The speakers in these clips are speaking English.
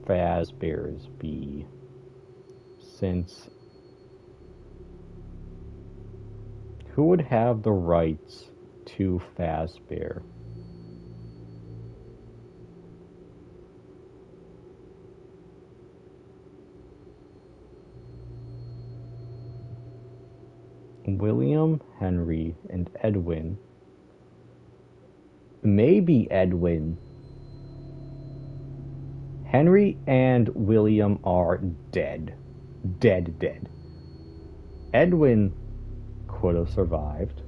Fazbear's be? Since who would have the rights to Fazbear? William, Henry, and Edwin. Maybe Edwin. Henry and William are dead. Dead. Edwin could have survived.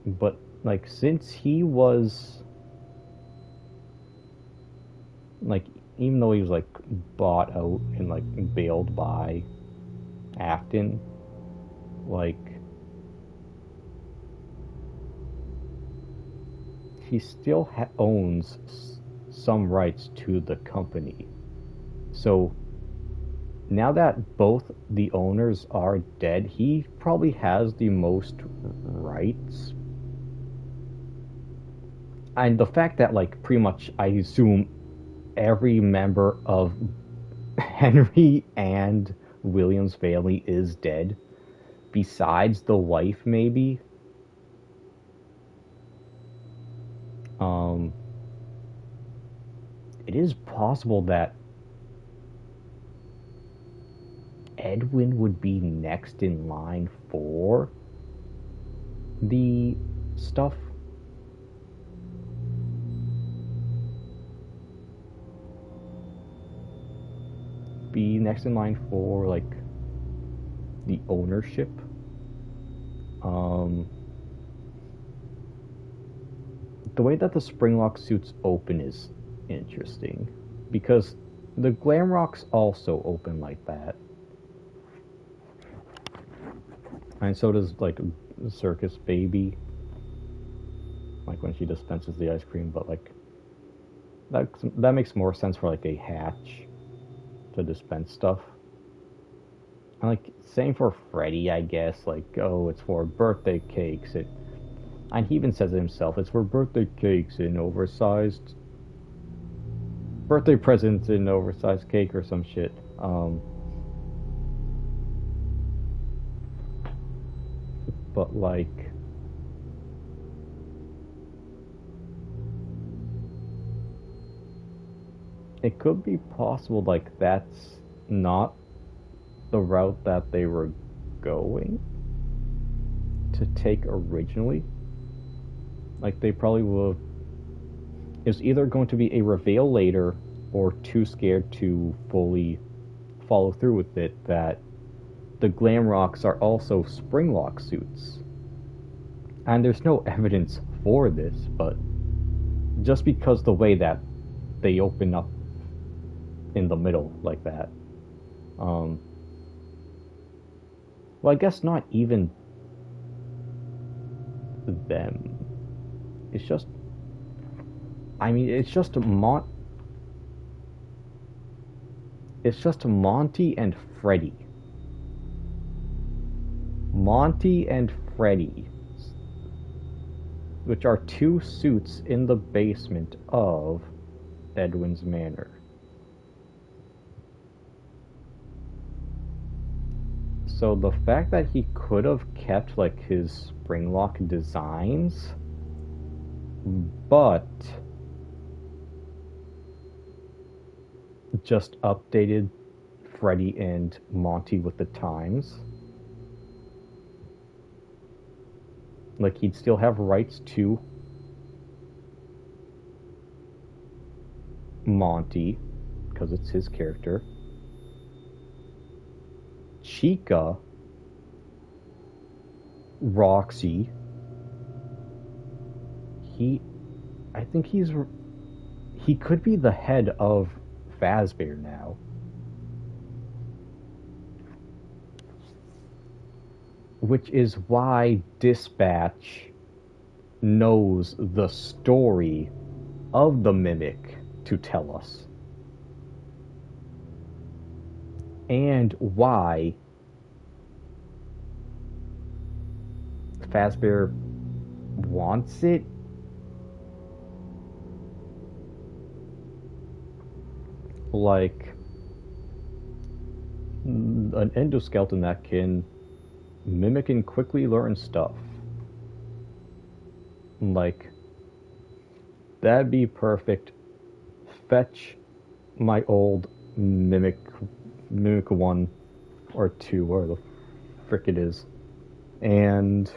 But, like, since he was... Like, even though he was, like, bought out and, like, bailed by Acton, like... he still owns some rights to the company. So now that both the owners are dead, he probably has the most rights. And the fact that, like, pretty much, I assume every member of Henry and William's family is dead, besides the wife, maybe. It is possible that Edwin would be next in line for the stuff. Be next in line for, like, the ownership. The way that the Springlock suits open is interesting, because the Glamrocks also open like that. And so does, like, Circus Baby. Like, when she dispenses the ice cream, but, like, that makes more sense for, like, a hatch to dispense stuff. And, like, same for Freddy, I guess. Like, oh, it's for birthday cakes. And he even says it himself, it's for birthday cakes and oversized... birthday presents and oversized cake or some shit. But, like... it could be possible, like, that's not the route that they were going to take originally. Like, they probably would... it's either going to be a reveal later, or too scared to fully follow through with it, that the Glamrocks are also Springlock suits. And there's no evidence for this, but just because the way that they open up in the middle like that. Well, I guess not even them. It's just... I mean, it's just Monty and Freddy. Monty and Freddy, which are two suits in the basement of Edwin's Manor. So the fact that he could have kept, like, his Springlock designs, but just updated Freddy and Monty with the times. Like, he'd still have rights to Monty, because it's his character. Chica, Roxy. I think he could be the head of Fazbear now. Which is why Dispatch knows the story of the Mimic to tell us. And why Fazbear wants it. like an endoskeleton that can mimic and quickly learn stuff. Like, that'd be perfect. Fetch my old mimic 1 or 2, or the frick it is, and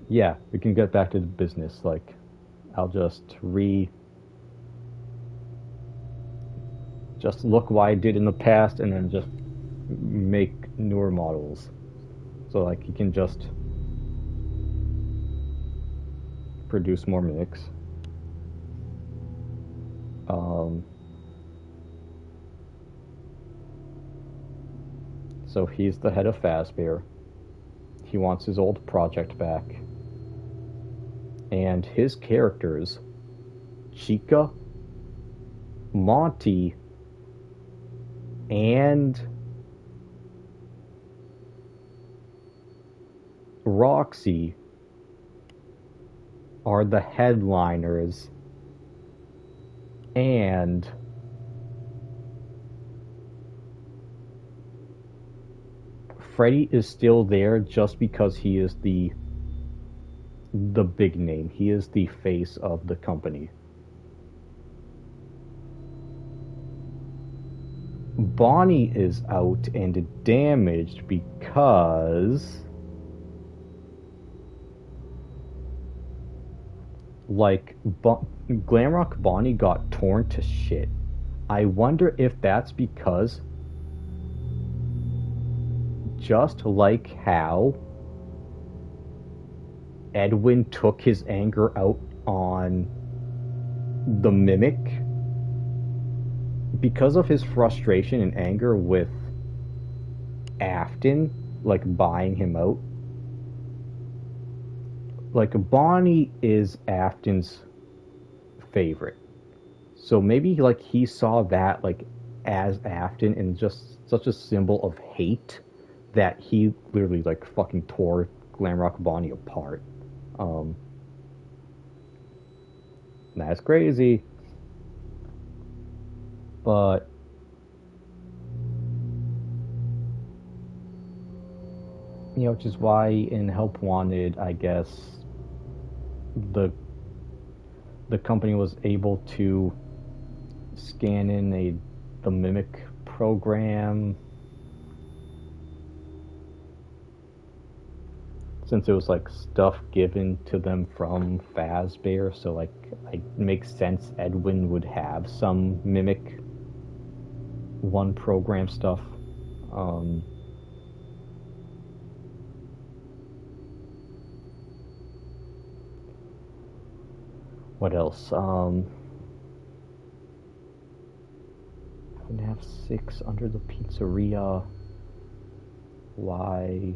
yeah, we can get back to the business. Like, I'll just look what I did in the past and then just make newer models. So like, you can just produce more mimics. So he's the head of Fazbear. He wants his old project back. And his characters, Chica, Monty, and Roxy, are the headliners, and Freddy is still there just because he is the big name. He is the face of the company. Bonnie is out and damaged because, like, Glamrock Bonnie got torn to shit. I wonder if that's because, just like how Edwin took his anger out on the Mimic, because of his frustration and anger with Afton, like, buying him out, like, Bonnie is Afton's favorite. So maybe, like, he saw that, like, as Afton, and just such a symbol of hate that he literally, like, fucking tore Glamrock Bonnie apart. That's crazy. But you know, which is why in Help Wanted, I guess the company was able to scan in the Mimic program, since it was like stuff given to them from Fazbear, so like it makes sense Edwin would have some Mimic 1 program stuff. What else? FNAF 6 Under the Pizzeria. Why?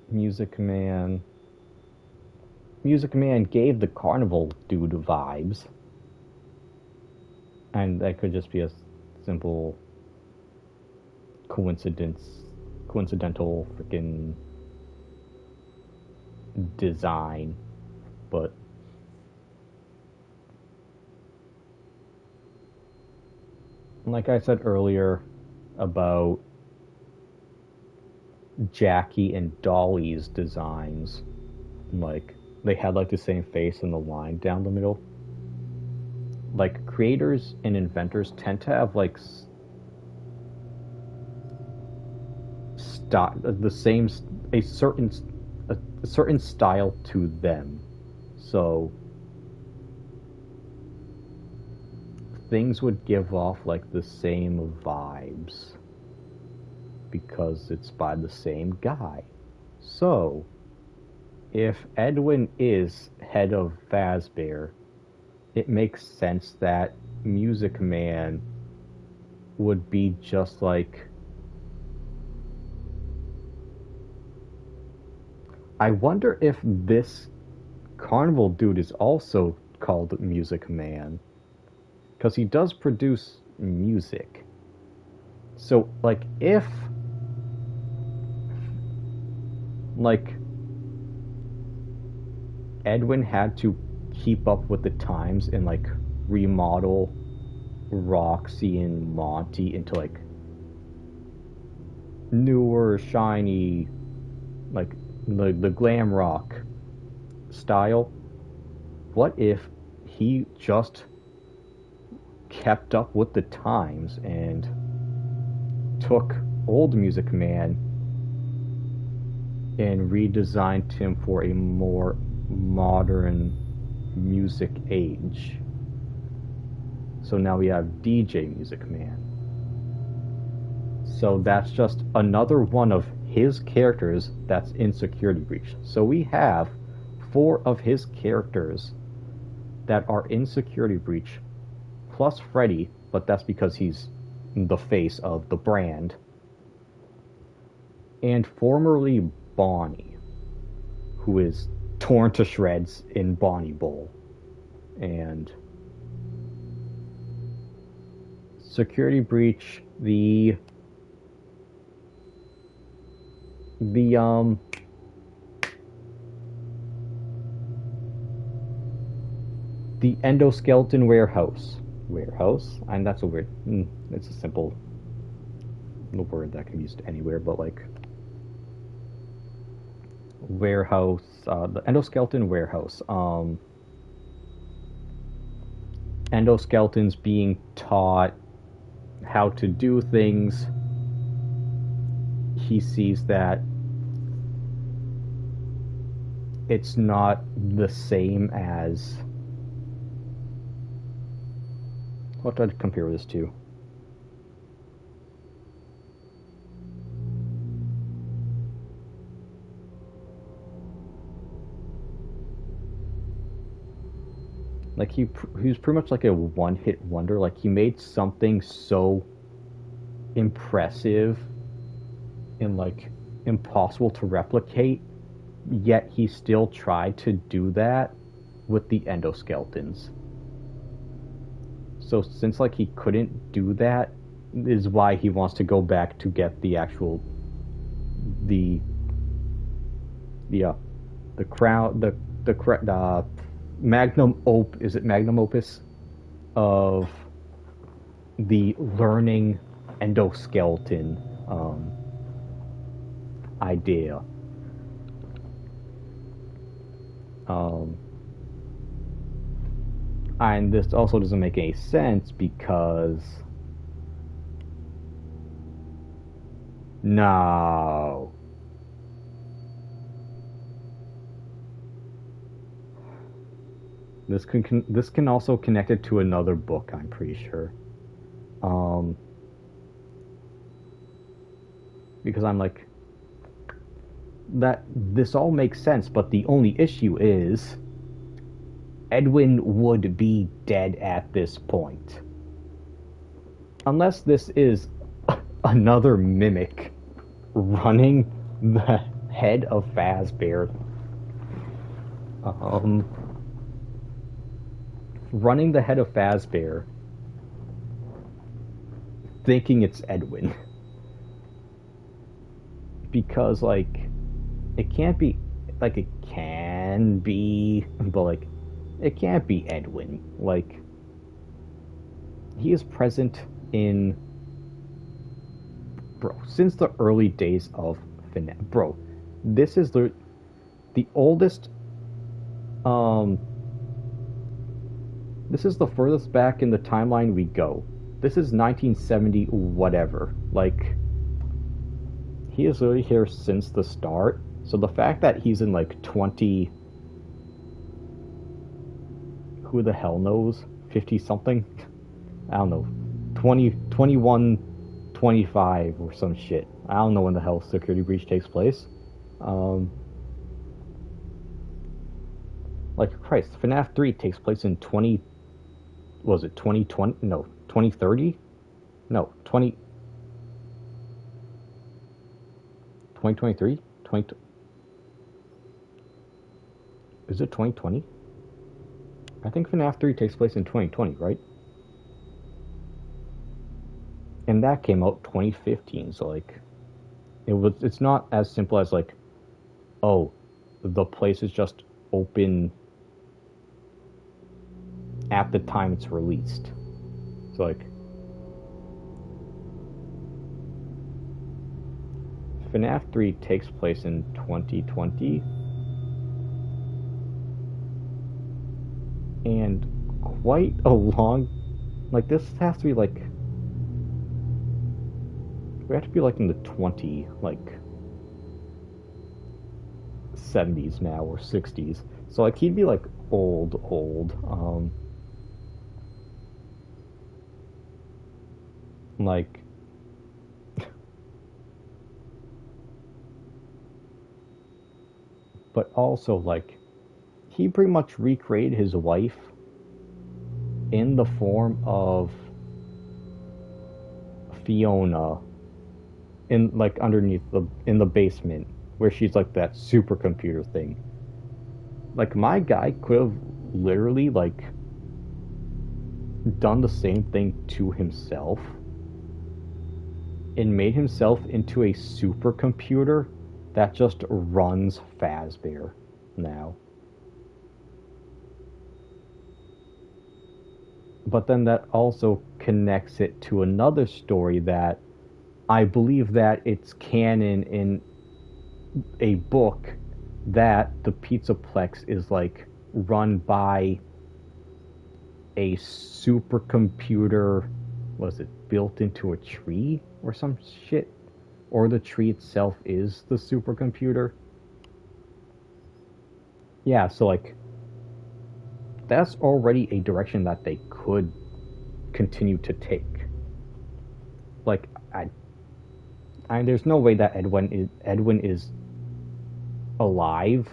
Music Man. Music Man gave the carnival dude vibes. And that could just be a simple coincidental freaking design. But like I said earlier about Jackie and Dolly's designs, like, they had like the same face and the line down the middle. Like, creators and inventors tend to have like a certain style to them, so things would give off like the same vibes because it's by the same guy. So if Edwin is head of Fazbear, it makes sense that Music Man would be just like... I wonder if this carnival dude is also called Music Man, because he does produce music. So, like, if like, Edwin had to keep up with the times and, like, remodel Roxy and Monty into, like, newer, shiny, like, the glam rock style. What if he just kept up with the times and took old Music Man and redesigned him for a more modern music age? So now we have DJ Music Man. So that's just another one of his characters that's in Security Breach. So we have 4 of his characters that are in Security Breach, plus Freddy, but that's because he's the face of the brand, and formerly Bonnie, who is torn to shreds in Bonnie Bowl. And Security Breach, the endoskeleton warehouse, and that's a weird, it's a simple word that can be used anywhere, but like warehouse, the endoskeleton warehouse, endoskeletons being taught how to do things. He sees that it's not the same as, what do I compare this to? Like he was pretty much like a one-hit wonder. Like he made something so impressive and like impossible to replicate, yet he still tried to do that with the endoskeletons. So since like he couldn't do that, is why he wants to go back to get the actual the crown, the magnum opus of the learning endoskeleton idea. And this also doesn't make any sense because no. This can also connect it to another book, I'm pretty sure. Because I'm like, that this all makes sense, but the only issue is Edwin would be dead at this point. Unless this is another mimic running the head of Fazbear. Running the head of Fazbear, thinking it's Edwin. Because, like, it can't be, like, it can be, but, like, it can't be Edwin. Like, he is present in, bro, since the early days of FNAF. Bro, this is the oldest, this is the furthest back in the timeline we go. This is 1970 whatever. Like, he is literally here since the start. So the fact that he's in like 20... Who the hell knows? 50 something? I don't know. 20, 21, 25 or some shit. I don't know when the hell Security Breach takes place. Like, Christ, FNAF 3 takes place in 20... Was it 2020? No, 2030? No, 2023? Is it 2020? I think FNAF 3 takes place in 2020, right? And that came out 2015, so like it's not as simple as like oh, the place is just open at the time it's released. So like FNAF 3 takes place in 2020, and quite a long, like this has to be like, we have to be like in the 70s now or 60s. So like he'd be like old. Like but also like he pretty much recreated his wife in the form of Fiona in like underneath in the basement where she's like that supercomputer thing. Like my guy could have literally like done the same thing to himself and made himself into a supercomputer that just runs Fazbear now. But then that also connects it to another story that I believe that it's canon in a book that the Pizzaplex is like run by a supercomputer. Was it built into a tree or some shit? Or the tree itself is the supercomputer? Yeah, so like that's already a direction that they could continue to take. Like there's no way that Edwin is alive,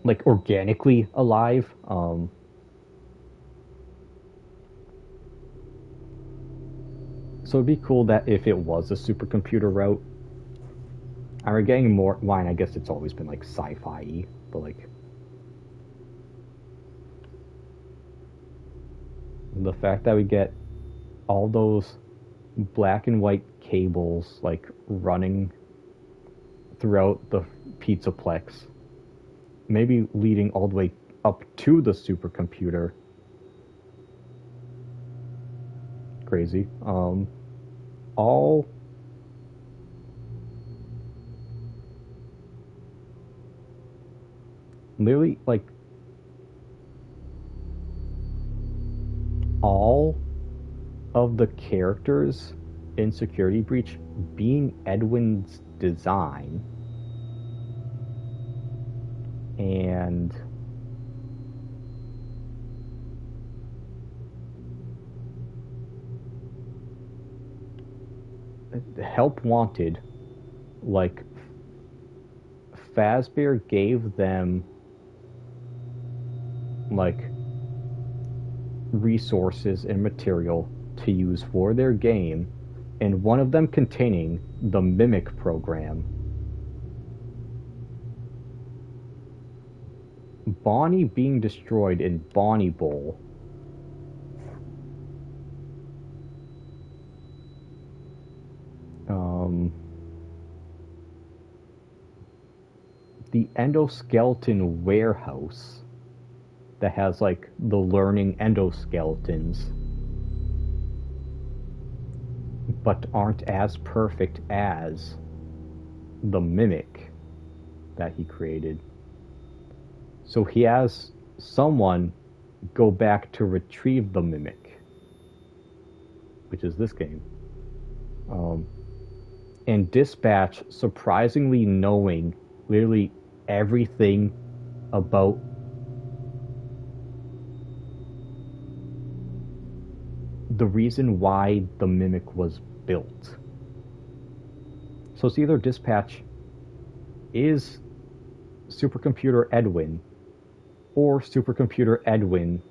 like organically alive. So it'd be cool that if it was a supercomputer route. And we're getting more wine. I guess it's always been like sci-fi-y, but like the fact that we get all those black and white cables like running throughout the Pizzaplex, maybe leading all the way up to the supercomputer. Crazy. All literally like all of the characters in Security Breach being Edwin's design, and Help Wanted, like Fazbear gave them like resources and material to use for their game, and one of them containing the Mimic program. Bonnie being destroyed in Bonnie Bowl. The endoskeleton warehouse that has like the learning endoskeletons but aren't as perfect as the Mimic that he created. So he has someone go back to retrieve the Mimic, which is this game. And Dispatch surprisingly knowing literally everything about the reason why the Mimic was built. So it's either Dispatch is supercomputer Edwin, or supercomputer Edwin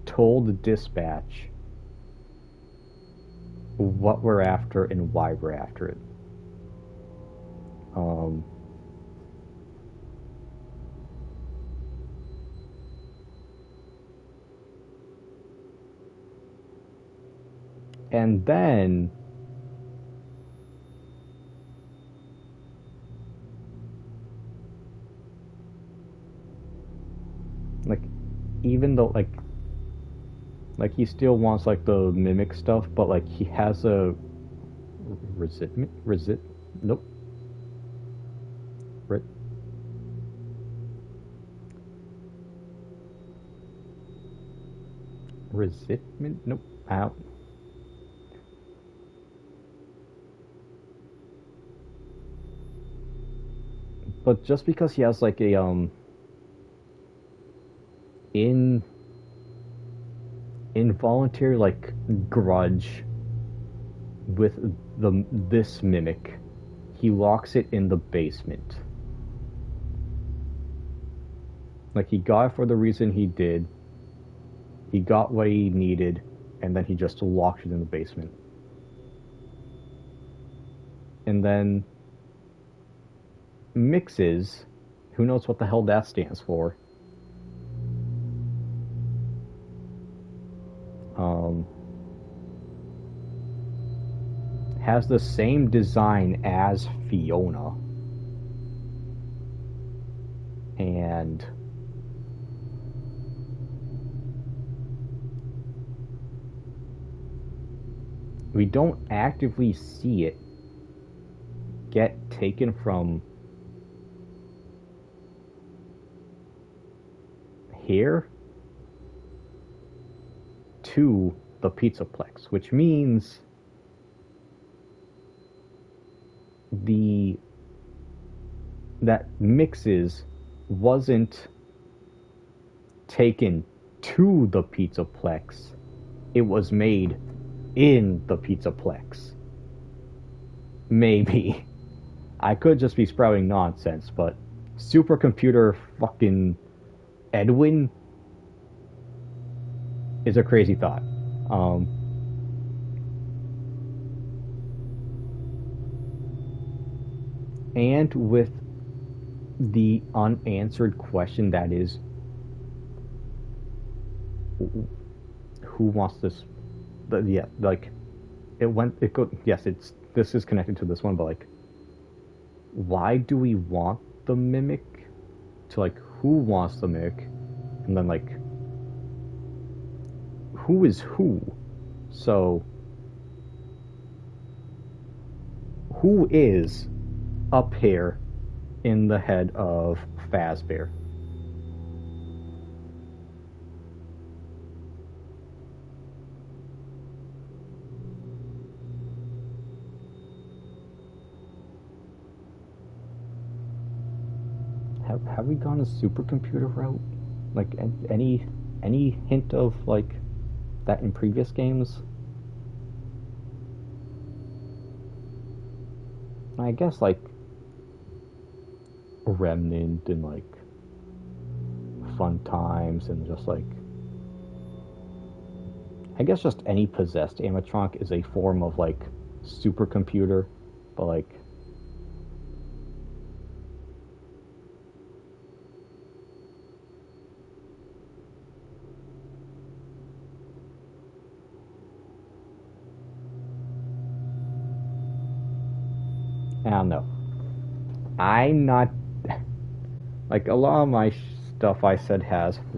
told Dispatch what we're after and why we're after it. And then even though like he still wants like the mimic stuff, but like he has a nope. Re- resentment? Nope. Out. But just because he has like a in involuntary like grudge with this mimic, he locks it in the basement. Like he got it for the reason he did. He got what he needed, and then he just locked it in the basement. And then mixes, who knows what the hell that stands for. Has the same design as Fiona. And we don't actively see it get taken from here to the Pizzaplex, which means that mixes wasn't taken to the Pizzaplex. It was made in the Pizzaplex. Maybe. I could just be sprouting nonsense, but supercomputer fucking Edwin is a crazy thought. And with the unanswered question that is, who wants this? But yeah, like this is connected to this one, but like, why do we want the mimic? To like, who wants the mimic? And then like, who is who? So, who is up here in the head of Fazbear? Have we gone a supercomputer route? Like any hint of like that in previous games? I guess like Remnant and like Fun Times and just like, I guess just any possessed animatronic is a form of like supercomputer, but like I don't know. I'm not like a lot of my stuff I said has flaws.